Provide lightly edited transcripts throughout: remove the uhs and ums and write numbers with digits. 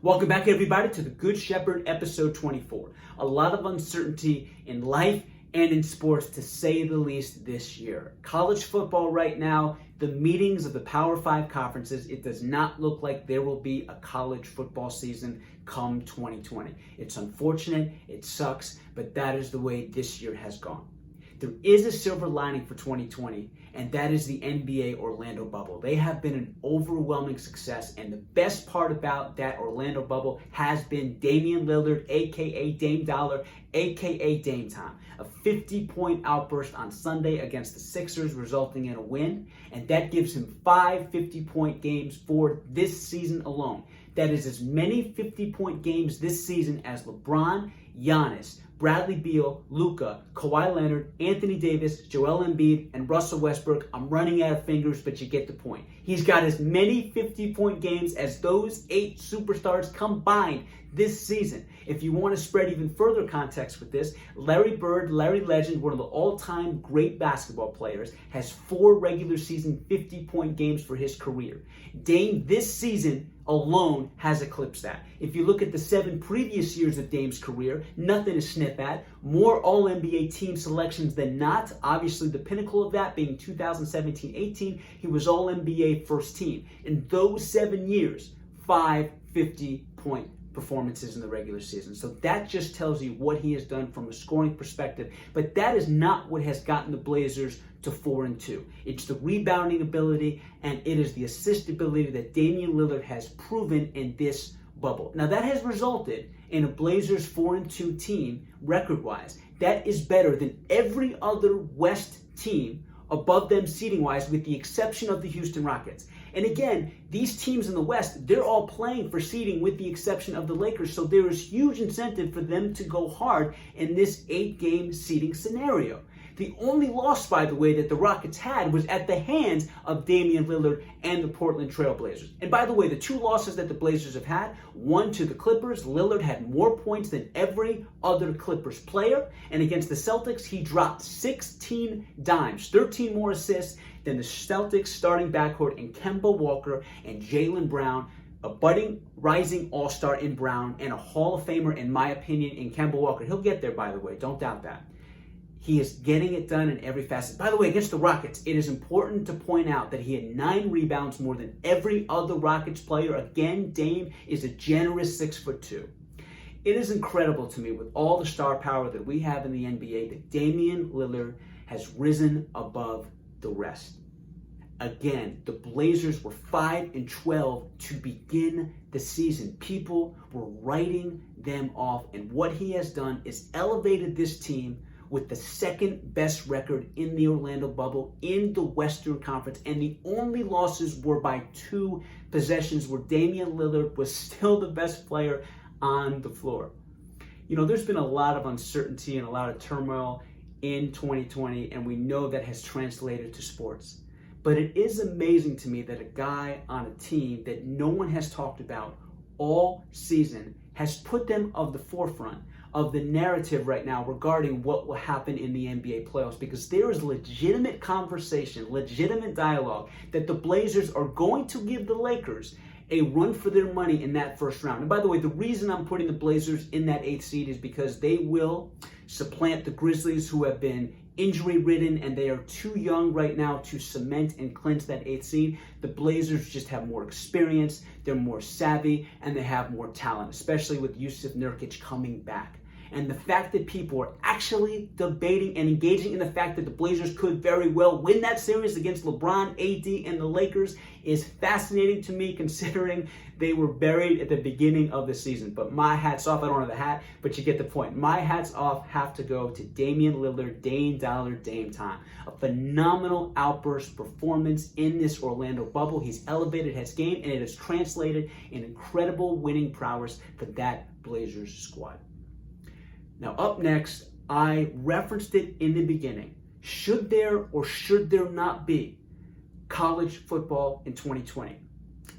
Welcome back, everybody, to the Good Shepherd, episode 24. A lot of uncertainty in life and in sports, to say the least, this year. College football right now, the meetings of the Power 5 conferences, it does not look like there will be a college football season come 2020. It's unfortunate, it sucks, but that is the way this year has gone. There is a silver lining for 2020, and that is the NBA Orlando bubble. They have been an overwhelming success, and the best part about that Orlando bubble has been Damian Lillard, aka Dame Dollar, aka Dame Time. A 50-point outburst on Sunday against the Sixers, resulting in a win, and that gives him 5 50-point games for this season alone. That is as many 50-point games this season as LeBron, Giannis, Bradley Beal, Luka, Kawhi Leonard, Anthony Davis, Joel Embiid, and Russell Westbrook. I'm running out of fingers, but you get the point. He's got as many 50-point games as those 8 superstars combined this season. If you want to spread even further context with this, Larry Bird, Larry Legend, one of the all-time great basketball players, has 4 regular season 50-point games for his career. Dame this season alone has eclipsed that. If you look at the 7 previous years of Dame's career, nothing to sniff at. More All-NBA team selections than not. Obviously, the pinnacle of that being 2017-18, he was All-NBA first team. In those 7 years, 5 50-point performances in the regular season. So that just tells you what he has done from a scoring perspective. But that is not what has gotten the Blazers to 4-2. It's the rebounding ability, and it is the assist ability that Damian Lillard has proven in this bubble. Now that has resulted in a Blazers 4-2 team record-wise. That is better than every other West team above them seeding-wise, with the exception of the Houston Rockets. And again, these teams in the West, they're all playing for seeding with the exception of the Lakers, so there is huge incentive for them to go hard in this 8-game seeding scenario. The only loss, by the way, that the Rockets had was at the hands of Damian Lillard and the Portland Trail Blazers. And by the way, the 2 losses that the Blazers have had, one to the Clippers, Lillard had more points than every other Clippers player. And against the Celtics, he dropped 16 dimes, 13 more assists than the Celtics starting backcourt in Kemba Walker and Jaylen Brown, a budding, rising all-star in Brown, and a Hall of Famer, in my opinion, in Kemba Walker. He'll get there, by the way, don't doubt that. He is getting it done in every facet. By the way, against the Rockets, it is important to point out that he had 9 rebounds, more than every other Rockets player. Again, Dame is a generous 6'2". It is incredible to me, with all the star power that we have in the NBA, that Damian Lillard has risen above the rest. Again, the Blazers were 5-12 to begin the season. People were writing them off, and what he has done is elevated this team with the 2nd best record in the Orlando bubble in the Western Conference, and the only losses were by 2 possessions where Damian Lillard was still the best player on the floor. You know, there's been a lot of uncertainty and a lot of turmoil in 2020, and we know that has translated to sports. But it is amazing to me that a guy on a team that no one has talked about all season has put them of the forefront of the narrative right now regarding what will happen in the NBA playoffs, because there is legitimate conversation, legitimate dialogue that the Blazers are going to give the Lakers a run for their money in that first round. And by the way, the reason I'm putting the Blazers in that 8th seed is because they will supplant the Grizzlies, who have been injury-ridden, and they are too young right now to cement and clinch that 8th seed. The Blazers just have more experience, they're more savvy, and they have more talent, especially with Yusuf Nurkic coming back. And the fact that people are actually debating and engaging in the fact that the Blazers could very well win that series against LeBron, AD, and the Lakers is fascinating to me, considering they were buried at the beginning of the season. But my hat's off. I don't have the hat, but you get the point. My hats off have to go to Damian Lillard, Dame Dollar, Dame Time. A phenomenal outburst performance in this Orlando bubble. He's elevated his game, and it has translated in incredible winning prowess for that Blazers squad. Now, up next, I referenced it in the beginning. Should there or should there not be college football in 2020?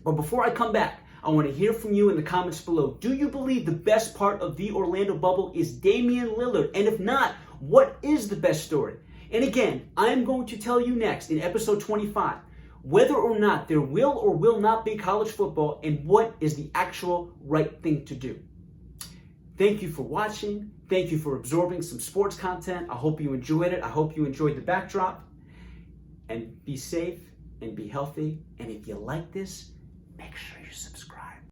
But before I come back, I want to hear from you in the comments below. Do you believe the best part of the Orlando bubble is Damian Lillard? And if not, what is the best story? And again, I'm going to tell you next in episode 25 whether or not there will or will not be college football and what is the actual right thing to do. Thank you for watching. Thank you for absorbing some sports content. I hope you enjoyed it. I hope you enjoyed the backdrop. And be safe and be healthy. And if you like this, make sure you subscribe.